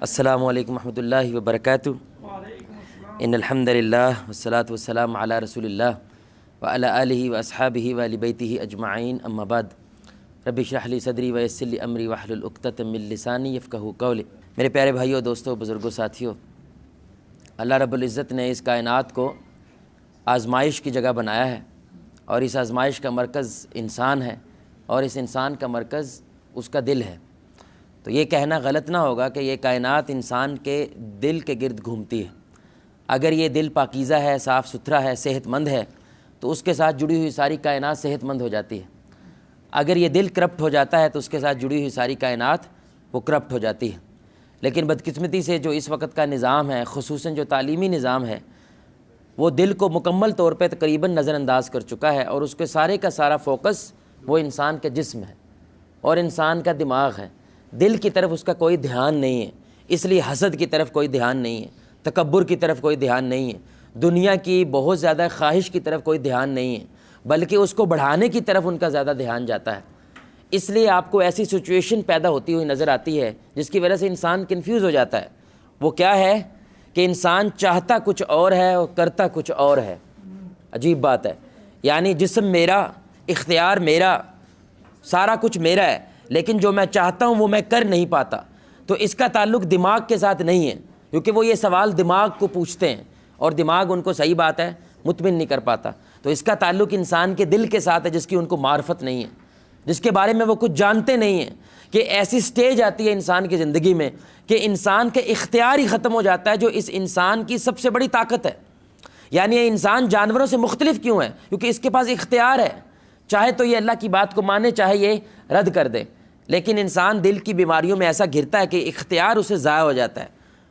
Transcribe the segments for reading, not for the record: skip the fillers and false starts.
السلام علیکم ورحمۃ اللہ وبرکاتہ۔ ان الحمد للہ والصلاۃ والسلام علی رسول اللہ وعلی آلہ واصحابہ وآل بیتہ اجمعین، اما بعد۔ رب اشرح لی صدری ویسر لی امری واحلل عقدۃ من لسانی یفقہوا قولی۔ میرے پیارے بھائیوں، دوستوں، بزرگوں، ساتھیوں، اللہ رب العزت نے اس کائنات کو آزمائش کی جگہ بنایا ہے، اور اس آزمائش کا مرکز انسان ہے، اور اس انسان کا مرکز اس کا دل ہے۔ تو یہ کہنا غلط نہ ہوگا کہ یہ کائنات انسان کے دل کے گرد گھومتی ہے۔ اگر یہ دل پاکیزہ ہے، صاف ستھرا ہے، صحت مند ہے، تو اس کے ساتھ جڑی ہوئی ساری کائنات صحت مند ہو جاتی ہے۔ اگر یہ دل کرپٹ ہو جاتا ہے تو اس کے ساتھ جڑی ہوئی ساری کائنات وہ کرپٹ ہو جاتی ہے۔ لیکن بدقسمتی سے جو اس وقت کا نظام ہے، خصوصاً جو تعلیمی نظام ہے، وہ دل کو مکمل طور پہ تقریباً نظر انداز کر چکا ہے، اور اس کے سارے کا سارا فوکس وہ انسان کے جسم ہے اور انسان کا دماغ ہے۔ دل کی طرف اس کا کوئی دھیان نہیں ہے، اس لیے حسد کی طرف کوئی دھیان نہیں ہے، تکبر کی طرف کوئی دھیان نہیں ہے، دنیا کی بہت زیادہ خواہش کی طرف کوئی دھیان نہیں ہے، بلکہ اس کو بڑھانے کی طرف ان کا زیادہ دھیان جاتا ہے۔ اس لیے آپ کو ایسی سچویشن پیدا ہوتی ہوئی نظر آتی ہے جس کی وجہ سے انسان کنفیوز ہو جاتا ہے۔ وہ کیا ہے کہ انسان چاہتا کچھ اور ہے اور کرتا کچھ اور ہے۔ عجیب بات ہے، یعنی جسم میرا، اختیار میرا، سارا کچھ میرا ہے، لیکن جو میں چاہتا ہوں وہ میں کر نہیں پاتا۔ تو اس کا تعلق دماغ کے ساتھ نہیں ہے، کیونکہ وہ یہ سوال دماغ کو پوچھتے ہیں اور دماغ ان کو صحیح بات ہے مطمئن نہیں کر پاتا۔ تو اس کا تعلق انسان کے دل کے ساتھ ہے، جس کی ان کو معرفت نہیں ہے، جس کے بارے میں وہ کچھ جانتے نہیں ہیں۔ کہ ایسی سٹیج آتی ہے انسان کی زندگی میں کہ انسان کا اختیار ہی ختم ہو جاتا ہے، جو اس انسان کی سب سے بڑی طاقت ہے۔ یعنی یہ انسان جانوروں سے مختلف کیوں ہے؟ کیونکہ اس کے پاس اختیار ہے، چاہے تو یہ اللہ کی بات کو مانے، چاہے یہ رد کر دے۔ لیکن انسان دل کی بیماریوں میں ایسا گرتا ہے کہ اختیار اسے ضائع ہو جاتا ہے،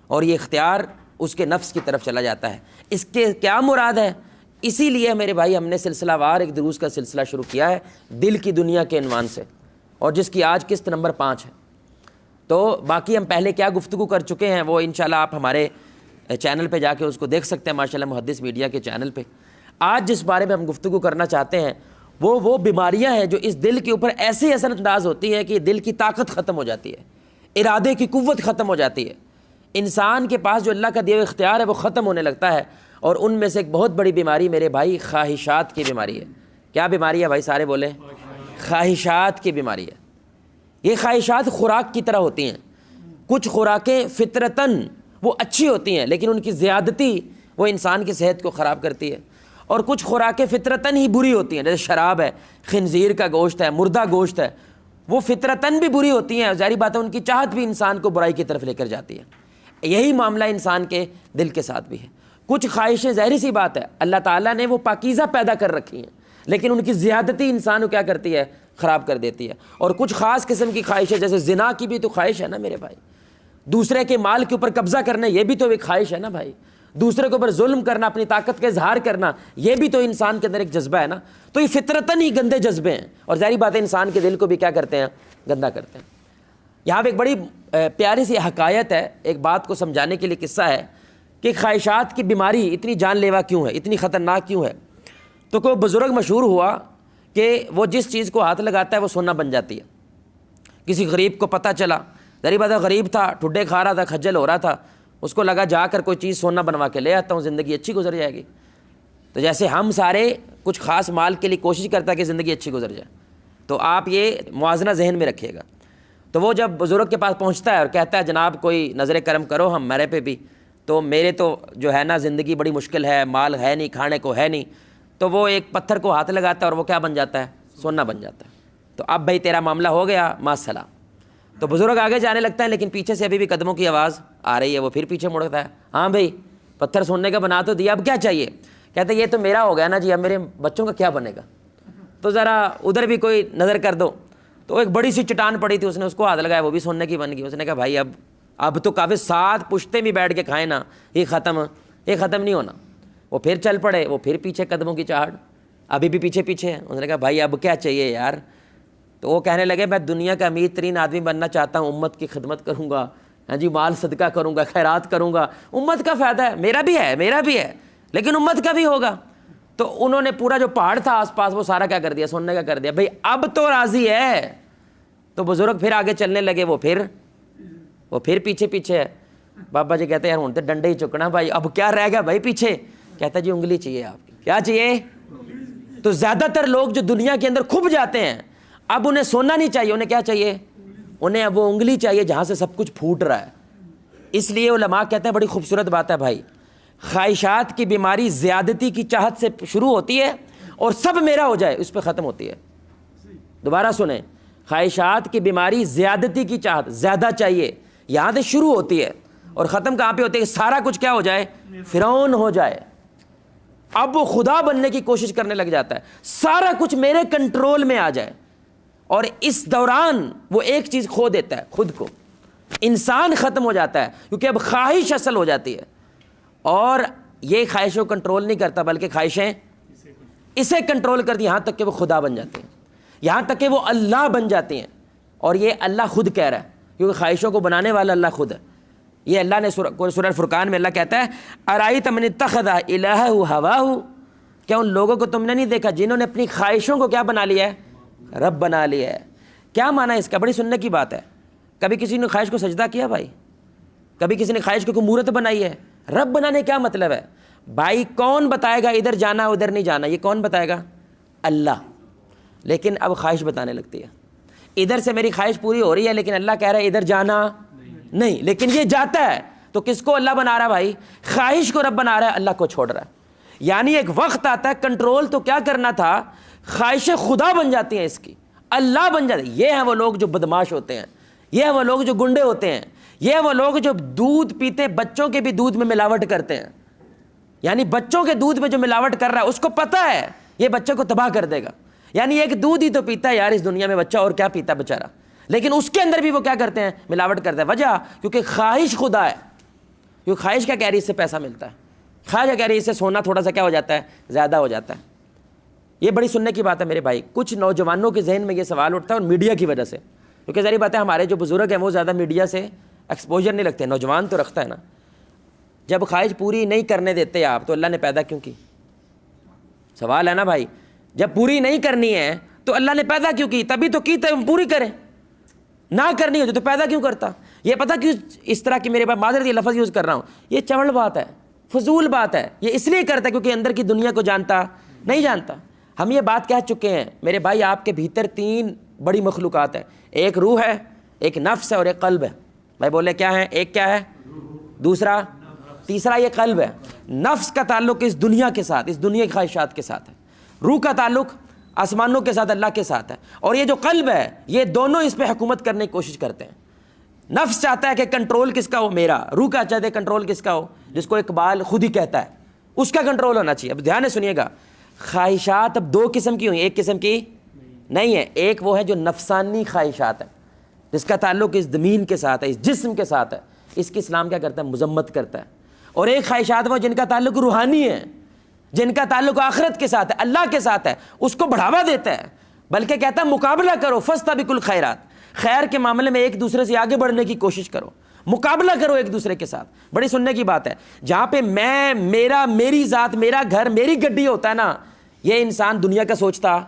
اور یہ اختیار اس کے نفس کی طرف چلا جاتا ہے۔ اس کے کیا مراد ہے؟ اسی لیے میرے بھائی ہم نے سلسلہ وار ایک دروس کا سلسلہ شروع کیا ہے دل کی دنیا کے عنوان سے، اور جس کی آج قسط نمبر 5 ہے۔ تو باقی ہم پہلے کیا گفتگو کر چکے ہیں وہ انشاءاللہ آپ ہمارے چینل پہ جا کے اس کو دیکھ سکتے ہیں، ماشاءاللہ محدث میڈیا کے چینل پہ۔ آج جس بارے میں ہم گفتگو کرنا چاہتے ہیں وہ بیماریاں ہیں جو اس دل کے اوپر ایسے اثر انداز ہوتی ہیں کہ دل کی طاقت ختم ہو جاتی ہے، ارادے کی قوت ختم ہو جاتی ہے، انسان کے پاس جو اللہ کا دیا ہوا اختیار ہے وہ ختم ہونے لگتا ہے۔ اور ان میں سے ایک بہت بڑی بیماری میرے بھائی خواہشات کی بیماری ہے۔ کیا بیماری ہے بھائی؟ سارے بولیں، خواہشات کی بیماری ہے۔ یہ خواہشات خوراک کی طرح ہوتی ہیں۔ کچھ خوراکیں فطرتاً وہ اچھی ہوتی ہیں، لیکن ان کی زیادتی وہ انسان کی صحت کو خراب کرتی ہے، اور کچھ خوراکیں فطرتاً ہی بری ہوتی ہیں، جیسے شراب ہے، خنزیر کا گوشت ہے، مردہ گوشت ہے، وہ فطرتاً بھی بری ہوتی ہیں، ظاہری بات ہے ان کی چاہت بھی انسان کو برائی کی طرف لے کر جاتی ہے۔ یہی معاملہ انسان کے دل کے ساتھ بھی ہے۔ کچھ خواہشیں ظاہری سی بات ہے اللہ تعالیٰ نے وہ پاکیزہ پیدا کر رکھی ہیں، لیکن ان کی زیادتی انسان کو کیا کرتی ہے؟ خراب کر دیتی ہے۔ اور کچھ خاص قسم کی خواہشیں، جیسے زنا کی بھی تو خواہش ہے نا میرے بھائی، دوسرے کے مال کے اوپر قبضہ کرنا یہ بھی تو ایک خواہش ہے نا بھائی، دوسرے کے اوپر ظلم کرنا، اپنی طاقت کا اظہار کرنا، یہ بھی تو انسان کے اندر ایک جذبہ ہے نا۔ تو یہ فطرتاً ہی گندے جذبے ہیں، اور ظاہری بات ہے انسان کے دل کو بھی کیا کرتے ہیں؟ گندا کرتے ہیں۔ یہاں پہ ایک بڑی پیاری سی حکایت ہے، ایک بات کو سمجھانے کے لیے قصہ ہے کہ خواہشات کی بیماری اتنی جان لیوا کیوں ہے، اتنی خطرناک کیوں ہے۔ تو کوئی بزرگ مشہور ہوا کہ وہ جس چیز کو ہاتھ لگاتا ہے وہ سونا بن جاتی ہے۔ کسی غریب کو پتہ چلا، ظاہری بات ہے غریب تھا، ٹھڈے کھا رہا تھا، کھجل ہو رہا تھا، اس کو لگا جا کر کوئی چیز سونا بنوا کے لے آتا ہوں، زندگی اچھی گزر جائے گی۔ تو جیسے ہم سارے کچھ خاص مال کے لیے کوشش کرتا ہے کہ زندگی اچھی گزر جائے، تو آپ یہ موازنہ ذہن میں رکھیے گا۔ تو وہ جب بزرگ کے پاس پہنچتا ہے اور کہتا ہے جناب کوئی نظر کرم کرو ہم میرے پہ بھی، تو میرے تو جو ہے نا زندگی بڑی مشکل ہے، مال ہے نہیں، کھانے کو ہے نہیں۔ تو وہ ایک پتھر کو ہاتھ لگاتا ہے اور وہ کیا بن جاتا ہے؟ سونا بن جاتا ہے۔ تو اب بھائی تیرا معاملہ ہو گیا، ما السلام۔ تو بزرگ آگے جانے لگتا ہے، لیکن پیچھے سے ابھی بھی قدموں کی آواز آ رہی ہے۔ وہ پھر پیچھے مڑتا ہے، ہاں بھائی پتھر سونے کا بنا تو دیا، اب کیا چاہیے؟ کہتے ہیں یہ تو میرا ہو گیا نا جی، اب میرے بچوں کا کیا بنے گا؟ تو ذرا ادھر بھی کوئی نظر کر دو۔ تو ایک بڑی سی چٹان پڑی تھی، اس نے اس کو ہاتھ لگایا، وہ بھی سونے کی بن گئی۔ اس نے کہا بھائی اب تو کافی 7 پشتے بھی بیٹھ کے کھائیں نا، یہ ختم نہیں ہونا۔ وہ پھر چل پڑے، وہ پھر پیچھے قدموں کی چاہٹ، ابھی بھی پیچھے پیچھے ہے۔ اس نے کہا بھائی اب کیا چاہیے یار؟ تو وہ کہنے لگے میں دنیا کا امیر ترین آدمی بننا چاہتا ہوں، امت کی خدمت کروں گا، ہاں جی مال صدقہ کروں گا، خیرات کروں گا، امت کا فائدہ ہے، میرا بھی ہے لیکن امت کا بھی ہوگا۔ تو انہوں نے پورا جو پہاڑ تھا آس پاس وہ سارا کیا کر دیا؟ سونے کا کر دیا۔ بھائی اب تو راضی ہے۔ تو بزرگ پھر آگے چلنے لگے، وہ پھر پیچھے پیچھے ہے۔ بابا جی کہتے ہیں یار ہوں تو ڈنڈے ہی چکنا بھائی، اب کیا رہ گیا بھائی پیچھے؟ کہتا جی انگلی چاہیے آپ کی۔ کیا چاہیے؟ تو زیادہ تر لوگ جو دنیا کے اندر کھپ جاتے ہیں، اب انہیں سونا نہیں چاہیے، انہیں کیا چاہیے؟ انہیں اب وہ انگلی چاہیے جہاں سے سب کچھ پھوٹ رہا ہے۔ اس لیے علماء کہتے ہیں بڑی خوبصورت بات ہے بھائی، خواہشات کی بیماری زیادتی کی چاہت سے شروع ہوتی ہے اور سب میرا ہو جائے اس پہ ختم ہوتی ہے۔ دوبارہ سنیں، خواہشات کی بیماری زیادتی کی چاہت، زیادہ چاہیے، یہاں سے شروع ہوتی ہے اور ختم کہاں پہ ہوتی ہے؟ کہ سارا کچھ کیا ہو جائے؟ فرعون ہو جائے۔ اب وہ خدا بننے کی کوشش کرنے لگ جاتا ہے، سارا کچھ میرے کنٹرول میں آ جائے، اور اس دوران وہ ایک چیز کھو دیتا ہے، خود کو۔ انسان ختم ہو جاتا ہے کیونکہ اب خواہش اصل ہو جاتی ہے، اور یہ خواہشوں کو کنٹرول نہیں کرتا بلکہ خواہشیں اسے کنٹرول کرتی، یہاں تک کہ وہ خدا بن جاتے ہیں، یہاں تک کہ وہ اللہ بن جاتے ہیں۔ اور یہ اللہ خود کہہ رہا ہے، کیونکہ خواہشوں کو بنانے والا اللہ خود ہے۔ یہ اللہ نے سورہ فرقان میں اللہ کہتا ہے ارایت من اتخذ الہہ ہواہ، کیا ان لوگوں کو تم نے نہیں دیکھا جنہوں نے اپنی خواہشوں کو کیا بنا لیا ہے؟ رب بنا لیا ہے۔ کیا معنی ہے اس کا؟ بڑی سننے کی بات ہے۔ کبھی کسی نے خواہش کو سجدہ کیا بھائی؟ کبھی کسی نے خواہش کو کوئی مورت بنائی ہے؟ رب بنانے کیا مطلب ہے بھائی؟ کون بتائے گا ادھر جانا ادھر نہیں جانا؟ یہ کون بتائے گا؟ اللہ۔ لیکن اب خواہش بتانے لگتی ہے، ادھر سے میری خواہش پوری ہو رہی ہے لیکن اللہ کہہ رہا ہے ادھر جانا نہیں، لیکن یہ جاتا ہے۔ تو کس کو اللہ بنا رہا ہے بھائی؟ خواہش کو رب بنا رہا ہے، اللہ کو چھوڑ رہا ہے۔ یعنی ایک وقت آتا ہے کنٹرول تو کیا کرنا تھا، خواہشیں خدا بن جاتی ہیں، اس کی اللہ بن جاتی ہیں۔ یہ ہیں وہ لوگ جو بدماش ہوتے ہیں، یہ ہیں وہ لوگ جو گنڈے ہوتے ہیں، یہ ہیں وہ لوگ جو دودھ پیتے بچوں کے بھی دودھ میں ملاوٹ کرتے ہیں۔ یعنی بچوں کے دودھ میں جو ملاوٹ کر رہا ہے اس کو پتہ ہے یہ بچے کو تباہ کر دے گا۔ یعنی ایک دودھ ہی تو پیتا ہے یار اس دنیا میں بچہ، اور کیا پیتا بیچارہ، لیکن اس کے اندر بھی وہ کیا کرتے ہیں؟ ملاوٹ کرتے ہیں۔ وجہ کیونکہ خواہش خدا ہے، کیونکہ خواہش کیا کہہ رہی ہے؟ اس سے پیسہ ملتا ہے، خواہش کیا کہہ رہی ہے؟ اس سے سونا تھوڑا سا کیا ہو جاتا ہے؟ زیادہ ہو جاتا ہے۔ یہ بڑی سننے کی بات ہے میرے بھائی۔ کچھ نوجوانوں کے ذہن میں یہ سوال اٹھتا ہے اور میڈیا کی وجہ سے، کیونکہ ظاہر بات ہے ہمارے جو بزرگ ہیں وہ زیادہ میڈیا سے ایکسپوجر نہیں رکھتے، نوجوان تو رکھتا ہے نا۔ جب خواہش پوری نہیں کرنے دیتے آپ تو اللہ نے پیدا کیوں کی؟ سوال ہے نا بھائی، جب پوری نہیں کرنی ہے تو اللہ نے پیدا کیوں کی؟ تبھی تو کی تب پوری کریں، نہ کرنی ہوتی تو پیدا کیوں کرتا؟ یہ پتہ کیوں اس طرح کی میرے پاس معذرت یہ لفظ یوز کر رہا ہوں، یہ چوڑ بات ہے، فضول بات ہے۔ یہ اس لیے کرتا ہے کیونکہ اندر کی دنیا کو جانتا نہیں جانتا۔ ہم یہ بات کہہ چکے ہیں میرے بھائی، آپ کے بھیتر تین بڑی مخلوقات ہیں، ایک روح ہے، ایک نفس ہے اور ایک قلب ہے۔ بھائی بولے کیا ہے؟ ایک کیا ہے؟ دوسرا؟ تیسرا یہ قلب ہے۔ نفس کا تعلق اس دنیا کے ساتھ، اس دنیا کی خواہشات کے ساتھ ہے، روح کا تعلق آسمانوں کے ساتھ، اللہ کے ساتھ ہے، اور یہ جو قلب ہے یہ دونوں اس پہ حکومت کرنے کی کوشش کرتے ہیں۔ نفس چاہتا ہے کہ کنٹرول کس کا ہو؟ میرا۔ روح کا چاہتا ہے کنٹرول کس کا ہو؟ جس کو اقبال خود ہی کہتا ہے اس کا کنٹرول ہونا چاہیے۔ اب دھیان سے سنیے گا، خواہشات اب دو قسم کی ہوئی، ایک قسم کی نہیں ہے۔ ایک وہ ہے جو نفسانی خواہشات ہے، جس کا تعلق اس زمین کے ساتھ ہے، اس جسم کے ساتھ ہے، اس کی اسلام کیا کرتا ہے؟ مذمت کرتا ہے۔ اور ایک خواہشات وہ جن کا تعلق روحانی ہے، جن کا تعلق آخرت کے ساتھ ہے، اللہ کے ساتھ ہے، اس کو بڑھاوا دیتا ہے، بلکہ کہتا ہے مقابلہ کرو، فاستبقوا الخیرات، خیر کے معاملے میں ایک دوسرے سے آگے بڑھنے کی کوشش کرو، مقابلہ کرو ایک دوسرے کے ساتھ۔ بڑی سننے کی بات ہے، جہاں پہ میں، میرا، میری ذات، میرا گھر، میری گڈی ہوتا ہے نا، یہ انسان دنیا کا سوچتا،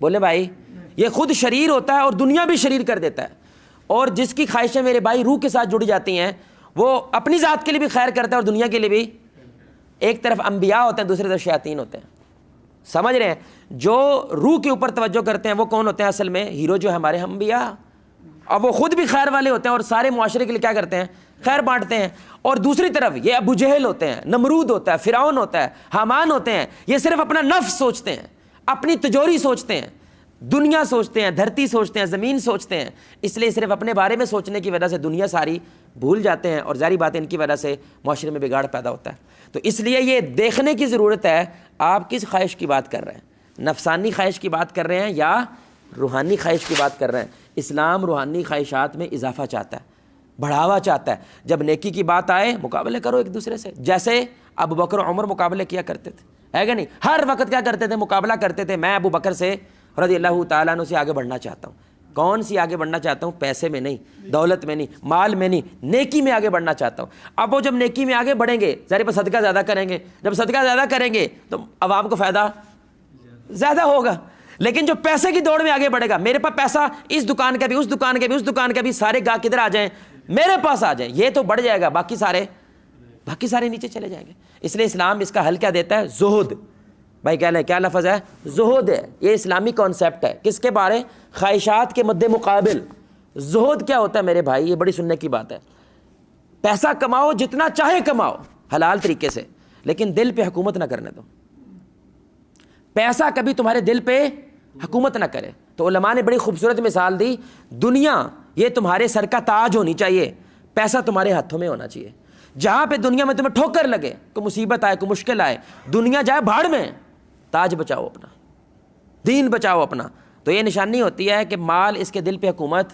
بولے بھائی، یہ خود شریر ہوتا ہے اور دنیا بھی شریر کر دیتا ہے۔ اور جس کی خواہشیں میرے بھائی روح کے ساتھ جڑی جاتی ہیں، وہ اپنی ذات کے لیے بھی خیر کرتا ہے اور دنیا کے لیے بھی۔ ایک طرف انبیاء ہوتے ہیں، دوسری طرف شیاطین ہوتے ہیں، سمجھ رہے ہیں؟ جو روح کے اوپر توجہ کرتے ہیں وہ کون ہوتے ہیں؟ اصل میں ہیرو جو ہے ہمارے انبیاء، اور وہ خود بھی خیر والے ہوتے ہیں اور سارے معاشرے کے لیے کیا کرتے ہیں؟ خیر بانٹتے ہیں۔ اور دوسری طرف یہ ابو جہل ہوتے ہیں، نمرود ہوتا ہے، فرعون ہوتا ہے، حامان ہوتے ہیں، یہ صرف اپنا نفس سوچتے ہیں، اپنی تجوری سوچتے ہیں، دنیا سوچتے ہیں، دھرتی سوچتے ہیں، زمین سوچتے ہیں، اس لیے صرف اپنے بارے میں سوچنے کی وجہ سے دنیا ساری بھول جاتے ہیں، اور ظاہری بات ہے ان کی وجہ سے معاشرے میں بگاڑ پیدا ہوتا ہے۔ تو اس لیے یہ دیکھنے کی ضرورت ہے آپ کس خواہش کی بات کر رہے ہیں، نفسانی خواہش کی بات کر رہے ہیں یا روحانی خواہش کی بات کر رہے ہیں۔ اسلام روحانی خواہشات میں اضافہ چاہتا ہے، بڑھاوا چاہتا ہے۔ جب نیکی کی بات آئے مقابلے کرو ایک دوسرے سے، جیسے ابو بکر و عمر مقابلے کیا کرتے تھے، ہے کہ نہیں؟ ہر وقت کیا کرتے تھے؟ مقابلہ کرتے تھے۔ میں ابو بکر سے رضی اللہ تعالیٰ عنہ سے آگے بڑھنا چاہتا ہوں۔ کون سی آگے بڑھنا چاہتا ہوں؟ پیسے میں نہیں، دولت میں نہیں، مال میں نہیں، نیکی میں آگے بڑھنا چاہتا ہوں۔ اب وہ جب نیکی میں آگے بڑھیں گے ظاہر پر صدقہ زیادہ کریں گے، جب صدقہ زیادہ کریں گے تو عوام کو فائدہ زیادہ ہوگا۔ لیکن جو پیسے کی دوڑ میں آگے بڑھے گا، میرے پاس پیسہ، اس دکان کا بھی، اس دکان کا بھی، اس دکان کا بھی، سارے گاہک کدھر آ جائیں؟ میرے پاس آ جائیں, یہ تو بڑھ جائے گا, باقی سارے نیچے چلے جائیں گے. اس لیے اسلام اس کا حل کیا دیتا ہے؟ زہد. بھائی کیا لیں, کیا لفظ ہے؟ زہد ہے. یہ اسلامی کانسیپٹ ہے. کس کے بارے؟ خواہشات کے مد مقابل. زہد کیا ہوتا ہے میرے بھائی؟ یہ بڑی سننے کی بات ہے. پیسہ کماؤ, جتنا چاہے کماؤ حلال طریقے سے, لیکن دل پہ حکومت نہ کرنے دو. پیسہ کبھی تمہارے دل پہ حکومت نہ کرے. تو علماء نے بڑی خوبصورت مثال دی, دنیا یہ تمہارے سر کا تاج ہونی چاہیے, پیسہ تمہارے ہاتھوں میں ہونا چاہیے. جہاں پہ دنیا میں تمہیں ٹھوکر لگے, کوئی مصیبت آئے, کوئی مشکل آئے, دنیا جائے بھاڑ میں, تاج بچاؤ اپنا, دین بچاؤ اپنا. تو یہ نشانی ہوتی ہے کہ مال اس کے دل پہ حکومت.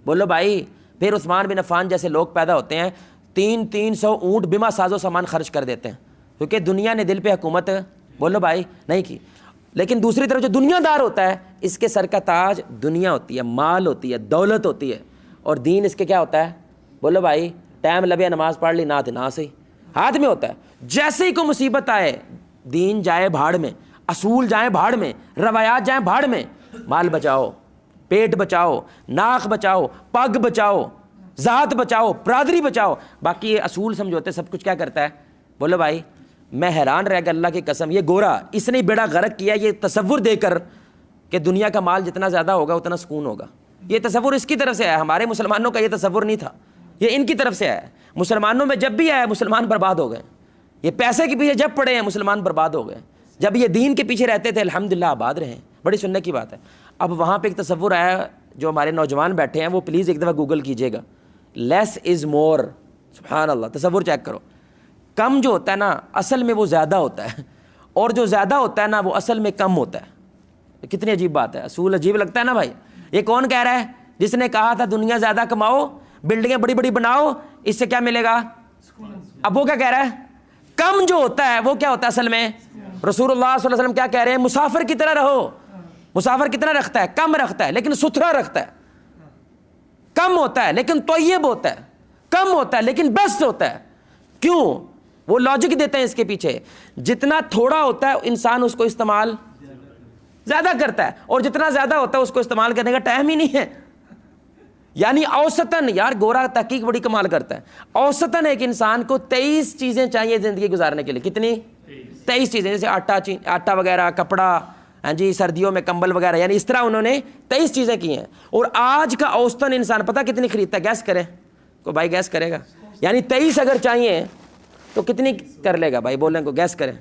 بولو بھائی. پھر عثمان بن عفان جیسے لوگ پیدا ہوتے ہیں, 300 اونٹ بما ساز و سامان خرچ کر دیتے ہیں, کیونکہ دنیا نے دل پہ حکومت, بولو بھائی, نہیں کی. لیکن دوسری طرف جو دنیا دار ہوتا ہے, اس کے سر کا تاج دنیا ہوتی ہے, مال ہوتی ہے, دولت ہوتی ہے, اور دین اس کے کیا ہوتا ہے؟ بولو بھائی. ٹائم لبے نماز پڑھ لی, نہ صحیح, ہاتھ میں ہوتا ہے. جیسے ہی کوئی مصیبت آئے, دین جائے بھاڑ میں, اصول جائیں بھاڑ میں, روایات جائیں بھاڑ میں, مال بچاؤ, پیٹ بچاؤ, ناک بچاؤ, پگ بچاؤ, ذات بچاؤ, برادری بچاؤ. باقی یہ اصول سمجھوتے سب کچھ کیا کرتا ہے؟ بولو بھائی. میں حیران رہ گیا اللہ کی قسم, یہ گورا اس نے بیڑا غرق کیا یہ تصور دے کر کہ دنیا کا مال جتنا زیادہ ہوگا اتنا سکون ہوگا. یہ تصور اس کی طرف سے ہے, ہمارے مسلمانوں کا یہ تصور نہیں تھا, یہ ان کی طرف سے ہے. مسلمانوں میں جب بھی آیا مسلمان برباد ہو گئے. یہ پیسے کے پیچھے جب پڑے ہیں مسلمان برباد ہو گئے. جب یہ دین کے پیچھے رہتے تھے الحمدللہ آباد رہے ہیں. بڑی سننے کی بات ہے. اب وہاں پہ ایک تصور آیا, جو ہمارے نوجوان بیٹھے ہیں وہ پلیز ایک دفعہ گوگل کیجئے گا, لیس از مور. سبحان اللہ, تصور چیک کرو. کم جو ہوتا ہے نا اصل میں وہ زیادہ ہوتا ہے, اور جو زیادہ ہوتا ہے نا وہ اصل میں کم ہوتا ہے. کتنی عجیب بات ہے, اصول عجیب لگتا ہے نا بھائی. یہ کون کہہ رہا ہے؟ جس نے کہا تھا دنیا زیادہ کماؤ, بلڈنگیں بڑی بڑی بناؤ, اس سے کیا ملے گا؟ اب وہ کیا کہہ رہا ہے؟ کم جو ہوتا ہے وہ کیا ہوتا ہے اصل میں؟ رسول اللہ صلی اللہ علیہ وسلم کیا کہہ رہے ہیں؟ مسافر کی طرح رہو. مسافر کتنا رکھتا ہے؟ کم رکھتا ہے لیکن ستھرا رکھتا ہے. کم ہوتا ہے لیکن طیب ہوتا ہے, کم ہوتا ہے لیکن بیسٹ ہوتا ہے. کیوں؟ وہ لاجک دیتے ہیں اس کے پیچھے. جتنا تھوڑا ہوتا ہے انسان اس کو استعمال زیادہ کرتا ہے, اور جتنا زیادہ ہوتا ہے اس کو استعمال کرنے کا ٹائم ہی نہیں ہے. یعنی اوسطاً, یار گورا تحقیق بڑی کمال کرتا ہے, اوسطاً ایک انسان کو 23 چیزیں چاہیے زندگی گزارنے کے لیے. کتنی؟ 23 چیزیں, جیسے آٹا وغیرہ, کپڑا, ہاں جی, سردیوں میں کمبل وغیرہ, یعنی اس طرح انہوں نے 23 چیزیں کی ہیں. اور آج کا اوسطاً انسان پتہ کتنی خریدتا ہے؟ گیس کرے, کوئی بھائی گیس کرے گا؟ یعنی 23 اگر چاہیے تو کتنی کر لے گا بھائی؟ بولیں کو گیس کریں.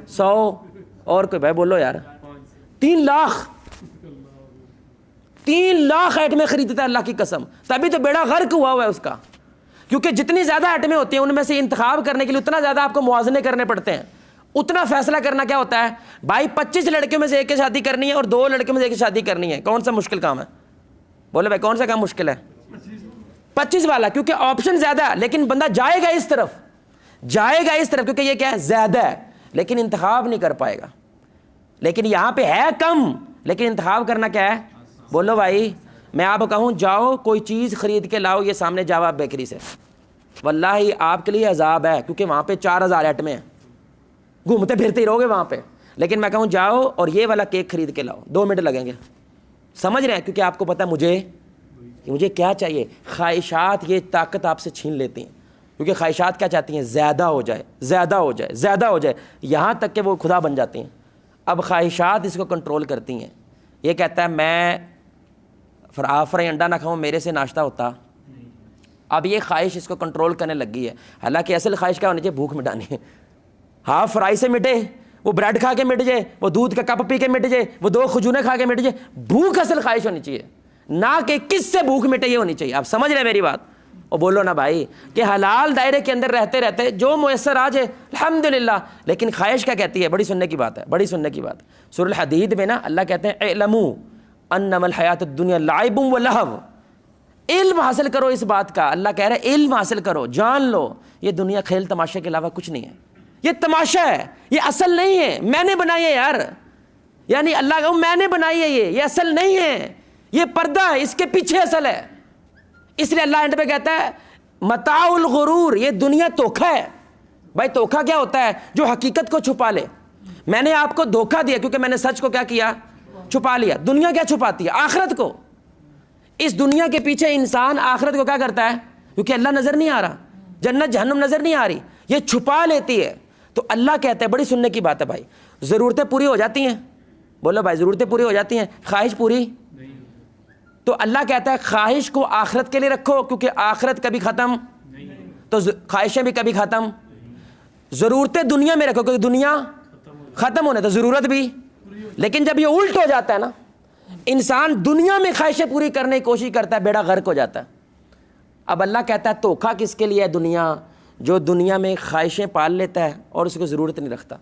100. اور کوئی بھائی بولو یار. 3 لاکھ 3 لاکھ آئٹمیں خریدتا ہے اللہ کی قسم. تبھی تو بیڑا غرق ہوا ہے اس کا, کیونکہ جتنی زیادہ آئٹمیں ہوتی ہیں ان میں سے انتخاب کرنے کے لیے اتنا زیادہ آپ کو موازنے کرنے پڑتے ہیں. اتنا فیصلہ کرنا کیا ہوتا ہے بھائی؟ 25 لڑکیوں میں سے ایک کی شادی کرنی ہے اور 2 لڑکیوں میں سے ایک کی شادی کرنی ہے. کون سا مشکل کام ہے؟ بولے بھائی کون سا کام مشکل ہے؟ 25 والا, کیونکہ آپشن زیادہ ہے, لیکن بندہ جائے گا اس طرف, کیونکہ یہ کیا ہے؟ زیادہ ہے, لیکن انتخاب نہیں کر پائے گا. لیکن یہاں پہ ہے کم, لیکن انتخاب کرنا کیا ہے؟ بولو بھائی. میں آپ کو کہوں جاؤ کوئی چیز خرید کے لاؤ یہ سامنے جاوا بیکری سے, واللہ آپ کے لیے عذاب ہے, کیونکہ وہاں پہ 4000 آئٹمیں ہیں, گھومتے پھرتے ہی رہو گے وہاں پہ. لیکن میں کہوں جاؤ اور یہ والا کیک خرید کے لاؤ, 2 منٹ لگیں گے. سمجھ رہے ہیں؟ کیونکہ آپ کو پتہ ہے مجھے کیا چاہیے. خواہشات یہ طاقت آپ سے چھین لیتی ہیں, کیونکہ خواہشات کیا چاہتی ہیں؟ زیادہ ہو جائے, زیادہ ہو جائے, زیادہ ہو جائے, یہاں تک کہ وہ خدا بن جاتی ہیں. اب خواہشات اس کو کنٹرول کرتی ہیں. یہ کہتا ہے میں فرائی انڈا نہ کھاؤں, میرے سے ناشتہ ہوتا. اب یہ خواہش اس کو کنٹرول کرنے لگی ہے. حالانکہ اصل خواہش کیا ہونی چاہیے؟ بھوک مٹانی ہے. ہاف فرائی سے مٹے, وہ بریڈ کھا کے مٹ جائے, وہ دودھ کا کپ پی کے مٹ جائے, وہ 2 کھجوریں کھا کے مٹ جائے. بھوک اصل خواہش ہونی چاہیے, نہ کہ کس سے بھوک مٹے یہ ہونی چاہیے. آپ سمجھ رہے ہیں میری بات؟ اور بولو نا بھائی کہ حلال دائرے کے اندر رہتے رہتے جو میسر آ جائے الحمدللہ. لیکن خواہش کیا کہتی ہے؟ بڑی سننے کی بات ہے, بڑی سننے کی بات. سورہ الحدید میں نا اللہ کہتے ہیں اعلموا انما الحیات الدنیا لعب و لہو. علم حاصل کرو اس بات کا. اللہ کہہ رہا ہے علم حاصل کرو, جان لو یہ دنیا کھیل تماشے کے علاوہ کچھ نہیں ہے. یہ تماشا ہے, یہ اصل نہیں ہے. میں نے بنائی ہے یار, یعنی اللہ کہوں میں نے بنائی ہے, یہ اصل نہیں ہے, یہ پردہ ہے, اس کے پیچھے اصل ہے. اس لیے اللہ اینڈ پہ کہتا ہے متاع الغرور, یہ دنیا دھوکا ہے. بھائی دھوکا کیا ہوتا ہے؟ جو حقیقت کو چھپا لے. میں نے آپ کو دھوکا دیا کیونکہ میں نے سچ کو کیا کیا؟ چھپا لیا. دنیا کیا چھپاتی ہے؟ آخرت کو. اس دنیا کے پیچھے انسان آخرت کو کیا کرتا ہے؟ کیونکہ اللہ نظر نہیں آ رہا، جنت جہنم نظر نہیں آ رہی، یہ چھپا لیتی ہے. تو اللہ کہتا ہے، بڑی سننے کی بات ہے بھائی، ضرورتیں پوری ہو جاتی ہیں. بولو بھائی، ضرورتیں پوری ہو جاتی ہیں، خواہش پوری. تو اللہ کہتا ہے خواہش کو آخرت کے لیے رکھو، کیونکہ آخرت کبھی ختم، تو خواہشیں بھی کبھی ختم. ضرورتیں دنیا میں رکھو، کیونکہ دنیا ختم ہونے تو ضرورت بھی. لیکن جب یہ الٹ ہو جاتا ہے نا، انسان دنیا میں خواہشیں پوری کرنے کی کوشش کرتا ہے، بیڑا غرق ہو جاتا ہے. اب اللہ کہتا ہے دھوکھا کس کے لیے ہے؟ دنیا، جو دنیا میں خواہشیں پال لیتا ہے اور اس کو ضرورت نہیں رکھتا.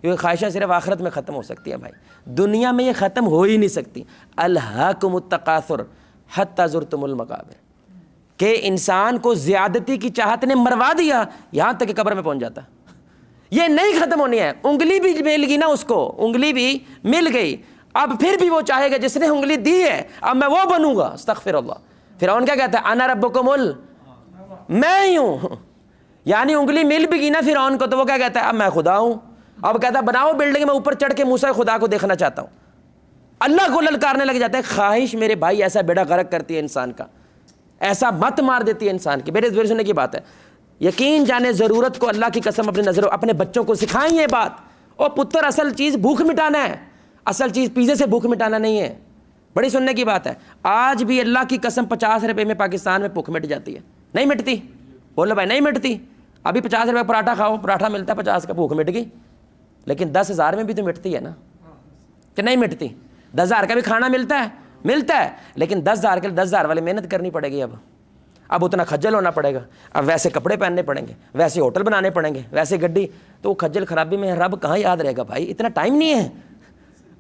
کیونکہ خواہشیں صرف آخرت میں ختم ہو سکتی ہیں بھائی، دنیا میں یہ ختم ہو ہی نہیں سکتی. الہاکم التکاثر حتی زرتم المقابر، کہ انسان کو زیادتی کی چاہت نے مروا دیا یہاں تک کہ قبر میں پہنچ جاتا ہے. یہ نہیں ختم ہونی ہے. انگلی بھی مل گئی نا اس کو، انگلی بھی مل گئی، اب پھر بھی وہ چاہے گا جس نے انگلی دی ہے اب میں وہ بنوں گا. استغفر اللہ. فرعون کیا کہتا ہے؟ انا ربکم میں ہی ہوں. یعنی انگلی مل بھی گئی نا فرعون کو، تو وہ کیا کہتا ہے؟ اب میں خدا ہوں. اب کہتا ہے بناؤ بلڈنگ میں اوپر چڑھ کے موسیٰ خدا کو دیکھنا چاہتا ہوں. اللہ کو للکارنے لگ جاتا ہے. خواہش میرے بھائی ایسا بیڑا غرق کرتی ہے انسان کا، ایسا مت مار دیتی ہے انسان کی. میرے سننے کی بات ہے، یقین جانے ضرورت کو اللہ کی قسم اپنے نظروں اپنے بچوں کو سکھائیں یہ بات. او پتر، اصل چیز بھوک مٹانا ہے، اصل چیز پیزے سے بھوک مٹانا نہیں ہے. بڑی سننے کی بات ہے. آج بھی اللہ کی قسم 50 روپے میں پاکستان میں بھوک مٹ جاتی ہے؟ نہیں مٹتی؟ بولو بھائی، نہیں مٹتی. ابھی 50 روپے پراٹھا کھاؤ، پراٹھا ملتا ہے 50 کا، بھوک مٹ گئی. لیکن 10,000 میں بھی تو مٹتی ہے نا، کہ نہیں مٹتی؟ 10,000 کا بھی کھانا ملتا ہے، لیکن 10,000 کے لیے 10,000 والی محنت کرنی پڑے گی. اب اتنا کھجل ہونا پڑے گا، اب ویسے کپڑے پہننے پڑیں گے، ویسے ہوٹل بنانے پڑیں گے، ویسے گڈی. تو وہ کھجل خرابی میں رب کہاں یاد رہے گا بھائی؟ اتنا ٹائم نہیں ہے.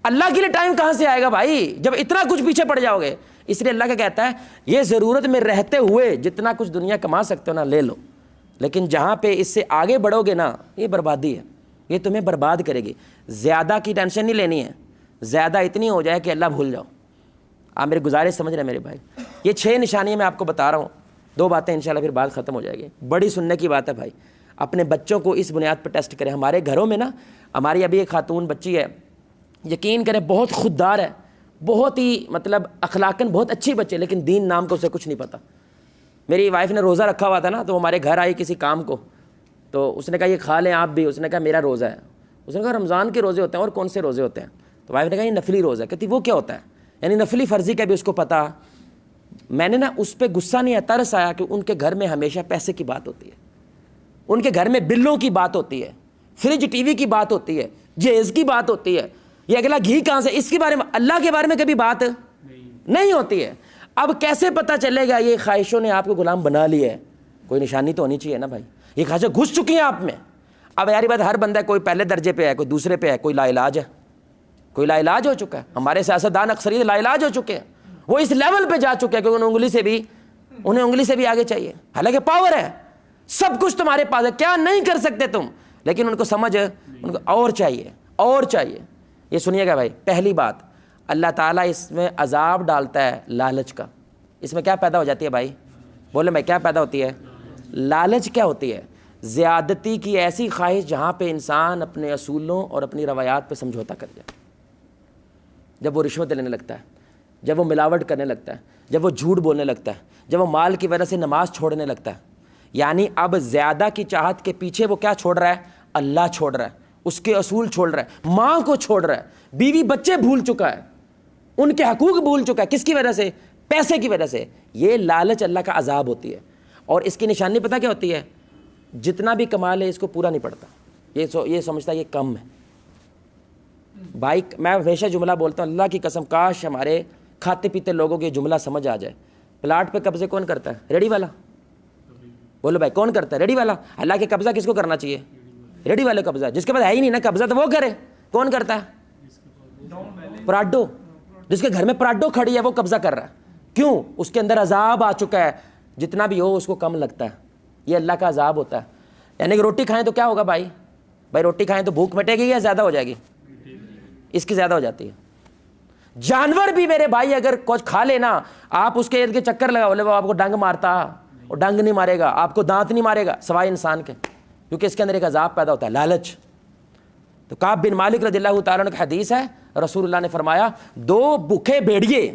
اللہ کے لیے ٹائم کہاں سے آئے گا بھائی جب اتنا کچھ پیچھے پڑ جاؤ گے؟ اس لیے اللہ کا کہتا ہے یہ ضرورت میں رہتے ہوئے جتنا کچھ دنیا کما سکتے ہو نا لے لو، لیکن جہاں پہ اس سے آگے بڑھو گے نا یہ بربادی ہے، یہ تمہیں برباد کرے گی. زیادہ کی ٹینشن نہیں لینی ہے، زیادہ اتنی ہو جائے کہ اللہ بھول جاؤ. آپ میری گزارش سمجھ رہے ہیں میرے بھائی؟ یہ 6 نشانیاں میں آپ کو بتا رہا ہوں. 2 باتیں انشاءاللہ پھر بات ختم ہو جائے گی. بڑی سننے کی بات ہے بھائی، اپنے بچوں کو اس بنیاد پہ ٹیسٹ کریں. ہمارے گھروں میں نا، ہماری ابھی ایک خاتون بچی ہے، یقین کریں بہت خوددار ہے، بہت ہی مطلب اخلاقاً بہت اچھی بچی ہے، لیکن دین نام کو اسے کچھ نہیں پتہ. میری وائف نے روزہ رکھا ہوا تھا نا، تو ہمارے گھر آئی کسی کام کو، تو اس نے کہا یہ کھا لیں آپ بھی. اس نے کہا میرا روزہ ہے. اس نے کہا رمضان کے روزے ہوتے ہیں، اور کون سے روزے ہوتے ہیں؟ تو وائف نے کہا یہ نفلی روزہ ہے. کہتی وہ کیا ہوتا ہے؟ یعنی نفلی فرضی کا بھی اس کو پتہ. میں نے نا اس پہ غصہ نہیں آیا، ترس آیا کہ ان کے گھر میں ہمیشہ پیسے کی بات ہوتی ہے، ان کے گھر میں بلوں کی بات ہوتی ہے، فریج ٹی وی کی بات ہوتی ہے، جہیز کی بات ہوتی ہے، یہ اگلا گھی کہاں سے، اس کے بارے میں اللہ کے بارے میں کبھی بات نہیں ہوتی ہے. اب کیسے پتہ چلے گا یہ خواہشوں نے آپ کو غلام بنا لیا ہے؟ کوئی نشانی تو ہونی چاہیے نا بھائی. یہ خواہشیں گھس چکی ہیں آپ میں. اب یاری بات، ہر بندہ کوئی پہلے درجے پہ ہے، کوئی دوسرے پہ ہے، کوئی لا علاج ہے، کوئی لا علاج ہو چکا ہے. ہمارے سیاستدان اکثریت لا علاج ہو چکے ہیں، وہ اس لیول پہ جا چکے ہیں کہ انہیں انگلی سے بھی آگے چاہیے. حالانکہ پاور ہے، سب کچھ تمہارے پاس ہے، کیا نہیں کر سکتے تم، لیکن ان کو سمجھ، ان کو اور چاہیے. یہ سنیے گا بھائی، پہلی بات اللہ تعالیٰ اس میں عذاب ڈالتا ہے لالچ کا. اس میں کیا پیدا ہو جاتی ہے بھائی؟ بولے میں، کیا پیدا ہوتی ہے؟ لالچ. کیا ہوتی ہے؟ زیادتی کی ایسی خواہش جہاں پہ انسان اپنے اصولوں اور اپنی روایات پہ سمجھوتا کر جائے. جب وہ رشوت لینے لگتا ہے، جب وہ ملاوٹ کرنے لگتا ہے، جب وہ جھوٹ بولنے لگتا ہے، جب وہ مال کی وجہ سے نماز چھوڑنے لگتا ہے. یعنی اب زیادہ کی چاہت کے پیچھے وہ کیا چھوڑ رہا ہے؟ اللہ چھوڑ رہا ہے، اس کے اصول چھوڑ رہا ہے، ماں کو چھوڑ رہا ہے، بیوی بچے بھول چکا ہے، ان کے حقوق بھول چکا ہے. کس کی وجہ سے؟ پیسے کی وجہ سے. یہ لالچ اللہ کا عذاب ہوتی ہے. اور اس کی نشانی پتہ کیا ہوتی ہے؟ جتنا بھی کما لے اس کو پورا نہیں پڑتا، یہ سمجھتا ہے یہ کم ہے. بھائی میں ہمیشہ جملہ بولتا ہوں، اللہ کی قسم کاش ہمارے کھاتے پیتے لوگوں کو یہ جملہ سمجھ آ جائے. پلاٹ پہ قبضے کون کرتا ہے؟ ریڈی والا. بولو بھائی کون کرتا ہے؟ ریڈی والا. اللہ کے قبضہ کس کو کرنا چاہیے؟ ریڈی والے قبضہ. جس کے پاس ہے ہی نہیں نا قبضہ تو وہ کرے. کون کرتا ہے؟ پراڈو. جس کے گھر میں پراڈو کھڑی ہے وہ قبضہ کر رہا ہے. کیوں؟ اس کے اندر عذاب آ چکا ہے، جتنا بھی ہو اس کو کم لگتا ہے. یہ اللہ کا عذاب ہوتا ہے. یعنی کہ روٹی کھائیں تو کیا ہوگا بھائی روٹی کھائیں تو بھوک مٹے گی یا زیادہ ہو جائے گی؟ اس کی زیادہ ہو جاتی ہے. جانور بھی میرے بھائی اگر کچھ کھا لینا، آپ اس کے ارد کے چکر لگا بولے وہ آپ کو ڈنگ مارتا، وہ ڈنگ نہیں مارے گا، آپ کو دانت نہیں مارے گا سوائے انسان کے، کیونکہ اس کے اندر ایک عذاب پیدا ہوتا ہے، لالچ. تو کعب بن مالک رضی اللہ تعالیٰ عنہ کی حدیث ہے، رسول اللہ نے فرمایا 2 بھوکے بھیڑیے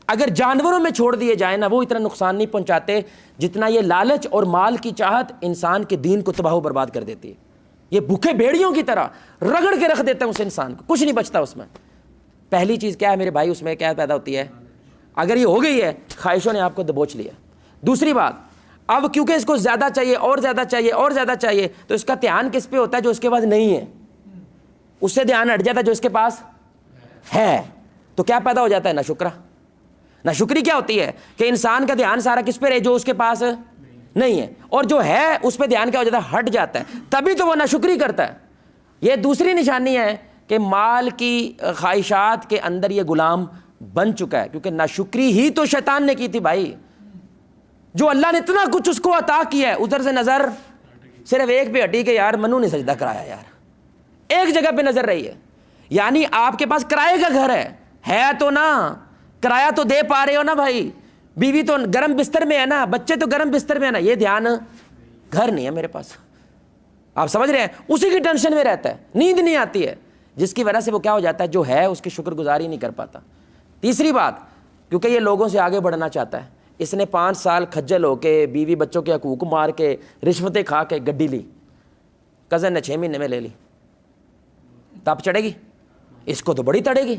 اگر جانوروں میں چھوڑ دیے جائیں نا وہ اتنا نقصان نہیں پہنچاتے جتنا یہ لالچ اور مال کی چاہت انسان کے دین کو تباہ و برباد کر دیتی ہے. یہ بھوکے بھیڑیوں کی طرح رگڑ کے رکھ دیتے ہیں اس انسان کو, کچھ نہیں بچتا اس میں. پہلی چیز کیا ہے میرے بھائی, اس میں کیا پیدا ہوتی ہے؟ اگر یہ ہو گئی ہے, خواہشوں نے آپ کو دبوچ لیا. دوسری بات, اب کیونکہ اس کو زیادہ چاہیے اور زیادہ چاہیے اور زیادہ چاہیے, تو اس کا دھیان کس پہ ہوتا ہے؟ جو اس کے پاس نہیں ہے اس سے دھیان ہٹ جاتا ہے جو اس کے پاس ہے. تو کیا پیدا ہو جاتا ہے؟ ناشکرا. ناشکری کیا ہوتی ہے کہ انسان کا دھیان سارا کس پہ رہے؟ جو اس کے پاس نہیں ہے, اور جو ہے اس پہ دھیان کیا ہو جاتا ہے؟ ہٹ جاتا ہے. تبھی تو وہ ناشکری کرتا ہے. یہ دوسری نشانی ہے کہ مال کی خواہشات کے اندر یہ غلام بن چکا ہے, کیونکہ ناشکری ہی تو شیطان نے کی تھی بھائی. جو اللہ نے اتنا کچھ اس کو عطا کیا ہے, ادھر سے نظر صرف ایک پہ ہٹی کہ یار منو نے سجدہ کرایا, یار ایک جگہ پہ نظر رہی ہے. یعنی آپ کے پاس کرائے کا گھر ہے تو نا, کرایہ تو دے پا رہے ہو نا بھائی, بیوی تو گرم بستر میں ہے نا, بچے تو گرم بستر میں ہے نا, یہ دھیان گھر نہیں ہے میرے پاس. آپ سمجھ رہے ہیں؟ اسی کی ٹینشن میں رہتا ہے, نیند نہیں آتی ہے, جس کی وجہ سے وہ کیا ہو جاتا ہے, جو ہے اس کی شکر گزاری نہیں کر پاتا. تیسری بات, کیونکہ یہ لوگوں سے آگے بڑھنا چاہتا ہے, اس نے 5 سال کھجل ہو کے بیوی بچوں کے حقوق مار کے رشوتیں کھا کے گڈی لی, کزن نے 6 مہینے میں لے لی, تب چڑھے گی, اس کو تو بڑی تڑے گی.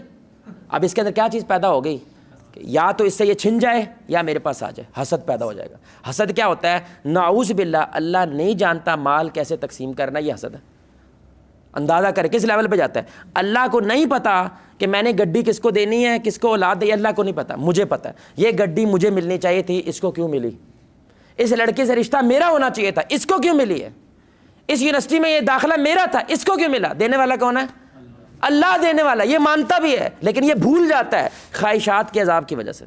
اب اس کے اندر کیا چیز پیدا ہو گئی کہ یا تو اس سے یہ چھن جائے یا میرے پاس آ جائے. حسد پیدا ہو جائے گا. حسد کیا ہوتا ہے؟ نعوذ باللہ, اللہ نہیں جانتا مال کیسے تقسیم کرنا, یہ حسد ہے. اندازہ کرے کس لیول پہ جاتا ہے. اللہ کو نہیں پتا کہ میں نے گڈی کس کو دینی ہے, کس کو اولاد دی, اللہ کو نہیں پتا, مجھے پتا ہے. یہ گڈی مجھے ملنی چاہیے تھی, اس کو کیوں ملی؟ اس لڑکے سے رشتہ میرا ہونا چاہیے تھا, اس کو کیوں ملی ہے؟ اس یونیورسٹی میں یہ داخلہ میرا تھا, اس کو کیوں ملا؟ دینے والا کون ہے؟ اللہ دینے والا. یہ مانتا بھی ہے لیکن یہ بھول جاتا ہے خواہشات کے عذاب کی وجہ سے.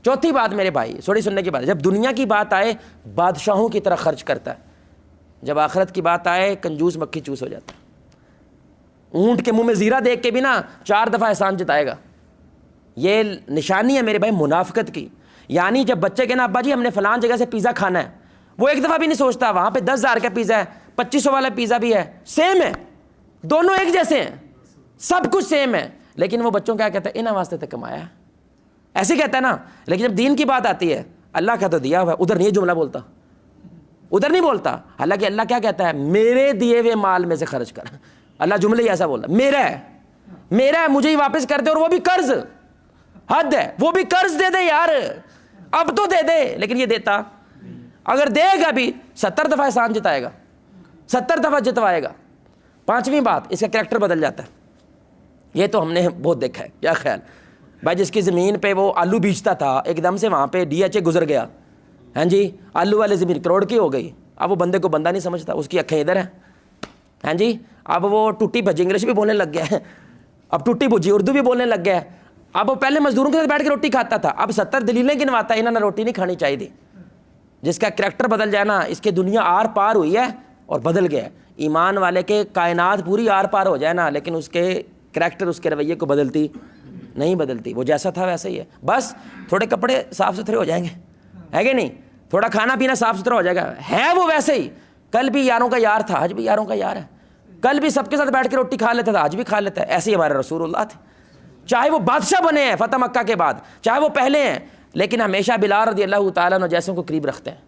چوتھی بات میرے بھائی, تھوڑی سننے کی بات ہے, جب دنیا کی بات آئے بادشاہوں کی طرح خرچ کرتا ہے, جب آخرت کی بات آئے کنجوس مکھی چوس ہو جاتا ہے. اونٹ کے منہ میں زیرہ دیکھ کے بھی نا 4 دفعہ احسان جتائے گا. یہ نشانی ہے میرے بھائی منافقت کی. یعنی جب بچے کے نا ابا جی ہم نے فلان جگہ سے پیزا کھانا ہے, وہ ایک دفعہ بھی نہیں سوچتا وہاں پہ 10,000 کا پیزا ہے, 2500 والا پیزا بھی ہے, سیم ہے, دونوں ایک جیسے ہیں, سب کچھ سیم ہے. لیکن وہ بچوں کیا کہتے ہیں؟ انہاں واسطے تو کمایا, ایسے کہتا ہے نا. لیکن جب دین کی بات آتی ہے, اللہ کا تو دیا ہوا ہے, ادھر نہیں جملہ بولتا, ادھر نہیں بولتا. حالانکہ اللہ کیا کہتا ہے؟ میرے دیے ہوئے مال میں سے خرچ کر. اللہ جملے ہی ایسا بولتا, میرا ہے, میرا ہے, مجھے ہی واپس کر دے, اور وہ بھی قرض. حد ہے, وہ بھی قرض دے دے یار, اب تو دے دے. لیکن یہ دیتا, اگر دے گا بھی 70 دفعہ احسان جتائے گا, 70 دفعہ جتوائے گا. 5ویں بات, اس کا کریکٹر بدل جاتا ہے. یہ تو ہم نے بہت دیکھا ہے. کیا خیال بھائی, جس کی زمین پہ وہ آلو بیچتا تھا, ایک دم سے وہاں پہ DHA گزر گیا, ہاں جی, آلو والی زمین کروڑ کی ہو گئی. اب وہ بندے کو بندہ نہیں سمجھتا, اس کی آنکھیں ادھر ہیں, ہاں جی. اب وہ ٹوٹی بھجی انگلش بھی بولنے لگ گیا ہے, اب ٹوٹی بھجی اردو بھی بولنے لگ گیا ہے. اب وہ پہلے مزدوروں کے ساتھ بیٹھ کے روٹی کھاتا تھا, اب 70 دلیلیں گنواتا ہے, انہوں نے روٹی نہیں کھانی چاہیے تھی. جس کا کریکٹر بدل جائے نا, اس کے دنیا آر پار ہوئی ہے اور بدل گیا ہے. ایمان والے کے کائنات پوری آر پار ہو جائے نا, لیکن اس کے کریکٹر, اس کے رویے کو بدلتی نہیں بدلتی. وہ جیسا تھا ویسا ہی ہے. بس تھوڑے کپڑے صاف ستھرے ہو جائیں گے, ہے کہ نہیں, تھوڑا کھانا پینا صاف ستھرا ہو جائے گا, ہے وہ ویسے ہی. کل بھی یاروں کا یار تھا, آج بھی یاروں کا یار ہے. کل بھی سب کے ساتھ بیٹھ کے روٹی کھا لیتا تھا, آج بھی کھا لیتا ہے. ایسے ہی ہمارے رسول اللہ تھے, چاہے وہ بادشاہ بنے ہیں فتح مکہ کے بعد, چاہے وہ پہلے ہیں, لیکن ہمیشہ بلال رضی اللہ تعالیٰ عنہ جیسوں کو قریب رکھتے ہیں,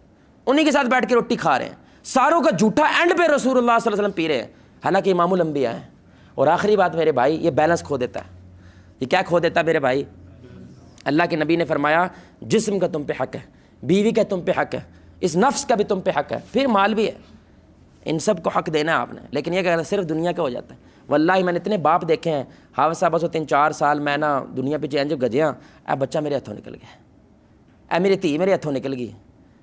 انہی کے ساتھ بیٹھ کے روٹی کھا رہے ہیں. ساروں کا جھوٹا اینڈ پہ رسول اللہ صلی اللہ علیہ وسلم پی رہے ہیں, حالانکہ امام الانبیاء ہیں. اور آخری بات میرے بھائی, یہ بیلنس کھو دیتا ہے. یہ کیا کھو دیتا ہے میرے بھائی؟ اللہ کے نبی نے فرمایا جسم کا تم پہ حق ہے, بیوی کا تم پہ حق ہے, اس نفس کا بھی تم پہ حق ہے, پھر مال بھی ہے. ان سب کو حق دینا ہے آپ نے. لیکن یہ کہ صرف دنیا کا ہو جاتا ہے. واللہ میں نے اتنے باپ دیکھے ہیں, حافظ صاحب بس 3-4 سال میں نا دنیا پہ چینج گجیاں, اے بچہ میرے ہاتھوں نکل گیا, اے میری تھی میرے ہاتھوں نکل گئی.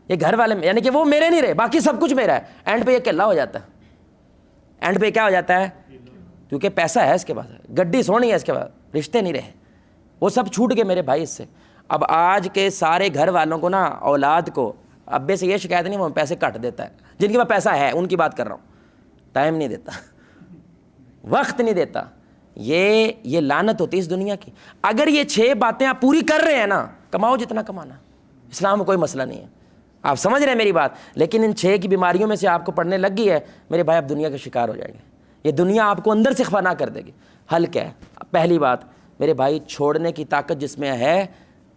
یہ گھر والے, یعنی کہ وہ میرے نہیں رہے, باقی سب کچھ میرا ہے. اینڈ پہ یہ کلا ہو جاتا ہے. اینڈ پہ کیا ہو جاتا ہے؟ کیونکہ پیسہ ہے اس کے پاس, گڈی سونی ہے اس کے پاس, رشتے نہیں رہے, وہ سب چھوٹ گئے میرے بھائی اس سے. اب آج کے سارے گھر والوں کو نا, اولاد کو ابے سے یہ شکایت نہیں, وہ پیسے کاٹ دیتا ہے. جن کے پاس پیسہ ہے ان کی بات کر رہا ہوں, ٹائم نہیں دیتا, وقت نہیں دیتا. یہ لعنت ہوتی ہے اس دنیا کی. اگر یہ 6 باتیں آپ پوری کر رہے ہیں نا, کماؤ جتنا کمانا, اسلام میں کوئی مسئلہ نہیں ہے. آپ سمجھ رہے ہیں میری بات؟ لیکن ان 6 کی بیماریوں میں سے آپ کو پڑنے لگ گئی ہے میرے بھائی, آپ دنیا کا شکار ہو جائیں گے. یہ دنیا آپ کو اندر سے خفا نہ کر دے گی. حل کیا ہے؟ پہلی بات میرے بھائی, چھوڑنے کی طاقت جس میں ہے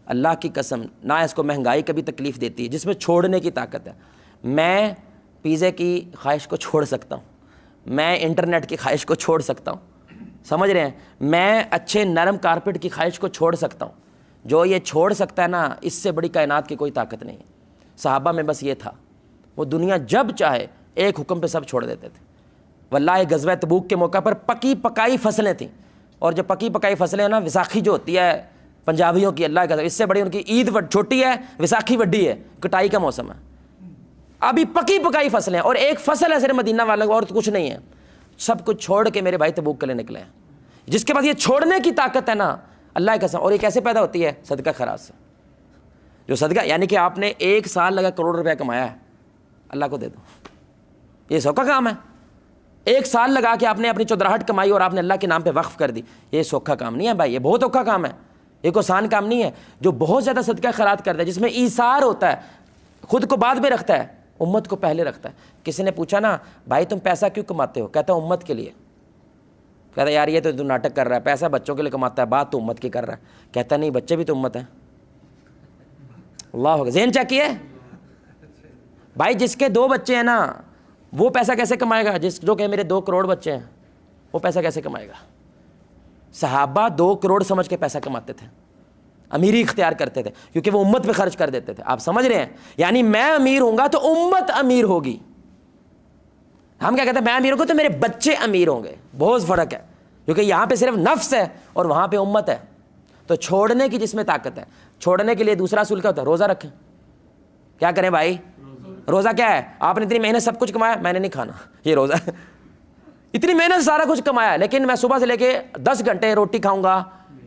اللہ کی قسم نہ اس کو مہنگائی کبھی تکلیف دیتی ہے جس میں چھوڑنے کی طاقت ہے. میں پیزے کی خواہش کو چھوڑ سکتا ہوں, میں انٹرنیٹ کی خواہش کو چھوڑ سکتا ہوں, سمجھ رہے ہیں, میں اچھے نرم کارپیٹ کی خواہش کو چھوڑ سکتا ہوں. جو یہ چھوڑ سکتا ہے نا, اس سے بڑی کائنات کی کوئی طاقت نہیں ہے. صحابہ میں بس یہ تھا, وہ دنیا جب چاہے ایک حکم پہ سب چھوڑ دیتے تھے. واللہ غزوہ تبوک کے موقع پر پکی پکائی فصلیں تھیں, اور جو پکی پکائی فصلیں ہیں نا, وساکھی جو ہوتی ہے پنجابیوں کی, اللہ کا اس سے بڑی ان کی عید چھوٹی ہے, وساکھی بڑی ہے, کٹائی کا موسم ہے. ابھی پکی پکائی فصلیں, اور ایک فصل ہے صرف مدینہ والوں کو, اور کچھ نہیں ہے. سب کچھ چھوڑ کے میرے بھائی تبوک کے لیے نکلے ہیں. جس کے پاس یہ چھوڑنے کی طاقت ہے نا, اللہ کی قسم. اور یہ کیسے پیدا ہوتی ہے؟ صدقہ خیرات سے. جو صدقہ یعنی کہ آپ نے 1 سال لگا کروڑ روپیہ کمایا ہے, اللہ کو دے دو, یہ سوکھا کام ہے. 1 سال لگا کے آپ نے اپنی چودراہٹ کمائی اور آپ نے اللہ کے نام پہ وقف کر دی, یہ سوکھا کام نہیں ہے بھائی, یہ بہت اوکھا کام ہے, یہ کوئی آسان کام نہیں ہے. جو بہت زیادہ صدقہ خیرات کرتا ہے, جس میں ایثار ہوتا ہے, خود کو بعد میں رکھتا ہے, امت کو پہلے رکھتا ہے. کسی نے پوچھا نا, بھائی تم پیسہ کیوں کماتے ہو؟ کہتا ہے امت کے لیے. کہتا ہے یار یہ تو ناٹک کر رہا ہے, پیسہ بچوں کے لیے کماتا ہے, بات تو امت کی کر رہا ہے. کہتا ہے نہیں, بچے بھی تو امت ہیں. اللہ ہوگا, ذہن چیک کیے بھائی. جس کے 2 بچے ہیں نا, وہ پیسہ کیسے کمائے گا؟ جو کہ میرے 2 کروڑ بچے ہیں, وہ پیسہ کیسے کمائے گا؟ صحابہ 2 کروڑ سمجھ کے پیسہ کماتے تھے, امیری اختیار کرتے تھے, کیونکہ وہ امت پہ خرچ کر دیتے تھے. آپ سمجھ رہے ہیں؟ یعنی میں امیر ہوں گا تو امت امیر ہوگی. ہم کیا کہتے ہیں؟ میں امیر ہوں گا تو میرے بچے امیر ہوں گے. بہت فرق ہے, کیونکہ یہاں پہ صرف نفس ہے اور وہاں پہ امت ہے. تو چھوڑنے کی جس میں طاقت ہے, چھوڑنے کے لیے دوسرا اصول کیا ہوتا ہے؟ روزہ رکھیں. کیا کریں بھائی؟ روزہ کیا ہے؟ آپ نے اتنی محنت سب کچھ کمایا, میں نے نہیں کھانا, یہ روزہ ہے. اتنی محنت سارا کچھ کمایا, لیکن میں صبح سے لے کے 10 گھنٹے روٹی کھاؤں گا,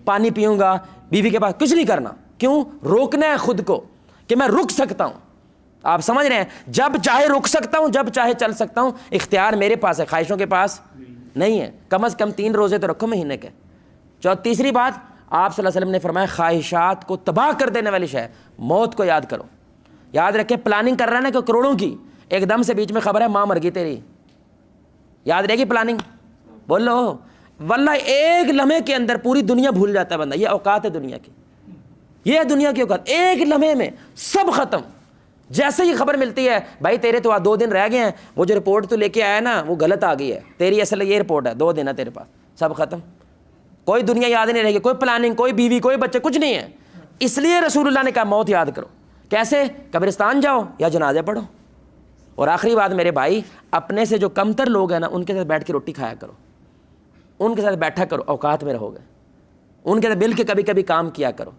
پانی پیوں گا, بیوی کے پاس کچھ نہیں کرنا. کیوں؟ روکنا ہے خود کو کہ میں رک سکتا ہوں. آپ سمجھ رہے ہیں؟ جب چاہے رک سکتا ہوں, جب چاہے چل سکتا ہوں. اختیار میرے پاس ہے, خواہشوں کے پاس نہیں ہے. کم از کم 3 روزے تو رکھو مہینے کے. تیسری بات, آپ صلی اللہ علیہ وسلم نے فرمایا خواہشات کو تباہ کر دینے والی شے, موت کو یاد کرو. یاد رکھیں, پلاننگ کر رہا ہے نا کہ کروڑوں کی, ایک دم سے بیچ میں خبر ہے ماں مر گئی تیری, یاد رہے گی پلاننگ؟ بولو. واللہ ایک لمحے کے اندر پوری دنیا بھول جاتا ہے بندہ. یہ اوقات ہے دنیا کی, یہ ہے دنیا کی اوقات. ایک لمحے میں سب ختم. جیسے ہی خبر ملتی ہے بھائی تیرے تو 2 دن رہ گئے ہیں, وہ جو رپورٹ تو لے کے آیا نا وہ غلط آ گئی ہے, تیری اصل یہ رپورٹ ہے, 2 دن ہے تیرے پاس, سب ختم. کوئی دنیا یاد نہیں رہے گی, کوئی پلاننگ, کوئی بیوی, کوئی بچے, کچھ نہیں ہے. اس لیے رسول اللہ نے کہا موت یاد کرو. کیسے؟ قبرستان جاؤ یا جنازے پڑھو. اور آخری بات میرے بھائی, اپنے سے جو کمتر لوگ ہیں نا, ان کے ساتھ بیٹھ کے روٹی کھایا کرو, ان کے ساتھ بیٹھا کرو, اوقات میں رہو گے. ان کے ساتھ مل کے کبھی کبھی کام کیا کرو,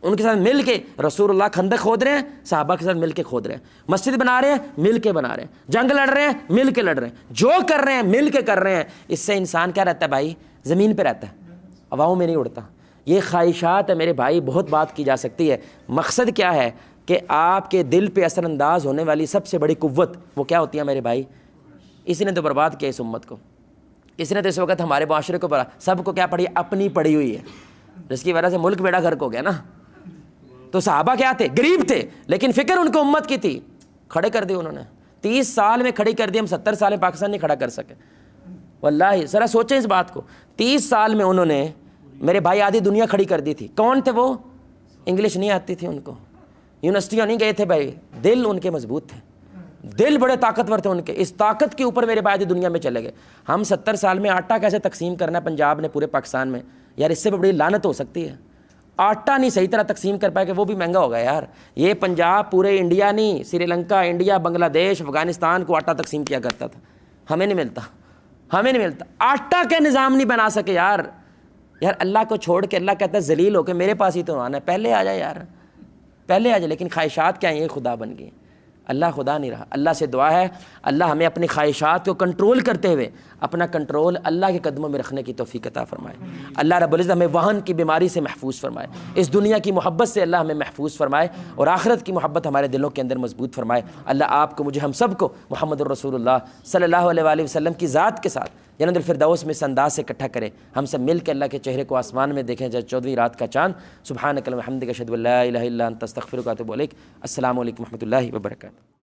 ان کے ساتھ مل کے. رسول اللہ خندق کھود رہے ہیں, صحابہ کے ساتھ مل کے کھود رہے ہیں. مسجد بنا رہے ہیں, مل کے بنا رہے ہیں. جنگ لڑ رہے ہیں, مل کے لڑ رہے ہیں. جو کر رہے ہیں مل کے کر رہے ہیں. اس سے انسان کیا رہتا ہے بھائی؟ زمین پہ رہتا ہے, ہواؤں میں نہیں اڑتا. یہ خواہشات ہے میرے بھائی, بہت بات کی جا سکتی ہے. مقصد کیا ہے کہ آپ کے دل پہ اثر انداز ہونے والی سب سے بڑی قوت وہ کیا ہوتی ہے میرے بھائی؟ اسی نے تو برباد کیا اس امت کو. اس نے تو اس وقت ہمارے معاشرے کو سب کو کیا پڑھی؟ اپنی پڑی ہوئی ہے, جس کی وجہ سے ملک بیڑا گھر کو گیا نا. تو صحابہ کیا تھے؟ غریب تھے, لیکن فکر ان کو امت کی تھی. کھڑے کر دیے انہوں نے, 30 سال میں کھڑی کر دی. ہم 70 سال میں پاکستان نہیں کھڑا کر سکے. واللہ ذرا سوچیں اس بات کو. 30 سال میں انہوں نے میرے بھائی آدھی دنیا کھڑی کر دی تھی. کون تھے وہ؟ انگلش نہیں آتی تھی ان کو, یونیورسٹیاں نہیں گئے تھے بھائی, دل ان کے مضبوط تھے, دل بڑے طاقتور تھے ان کے. اس طاقت کے اوپر میرے بھائی دنیا میں چلے گئے. ہم 70 سال میں آٹا کیسے تقسیم کرنا ہے پنجاب نے پورے پاکستان میں, یار اس سے بڑی لعنت ہو سکتی ہے. آٹا نہیں صحیح طرح تقسیم کر پائے کہ وہ بھی مہنگا ہوگا یار. یہ پنجاب پورے انڈیا نہیں, سری لنکا, انڈیا, بنگلہ دیش, افغانستان کو آٹا تقسیم کیا کرتا تھا. ہمیں نہیں ملتا, ہمیں نہیں ملتا. آٹا کا نظام نہیں بنا سکے یار. یار اللہ کو چھوڑ کے اللہ کہتا ہے ذلیل ہو کے میرے پاس ہی تو آنا ہے, پہلے آ جائے یار, پہلے آ جائے. لیکن خواہشات کیا ہیں؟ یہ خدا بن گئی. اللہ خدا نہیں رہا. اللہ سے دعا ہے اللہ ہمیں اپنی خواہشات کو کنٹرول کرتے ہوئے اپنا کنٹرول اللہ کے قدموں میں رکھنے کی توفیق عطا فرمائے. اللہ رب العزت ہمیں وہن کی بیماری سے محفوظ فرمائے, اس دنیا کی محبت سے اللہ ہمیں محفوظ فرمائے, اور آخرت کی محبت ہمارے دلوں کے اندر مضبوط فرمائے. اللہ آپ کو, مجھے, ہم سب کو محمد الرسول اللہ صلی اللہ علیہ وآلہ وسلم کی ذات کے ساتھ جنت الفردوس میں اس انداز سے اکٹھا کرے. ہم سب مل کے اللہ کے چہرے کو آسمان میں دیکھیں جیسے 14ویں رات کا چاند. سبحانک اللہم وبحمدک اشہد ان لا الہ الا انت استغفرک واتوب الیک. السلام علیکم ورحمۃ اللہ وبرکاتہ.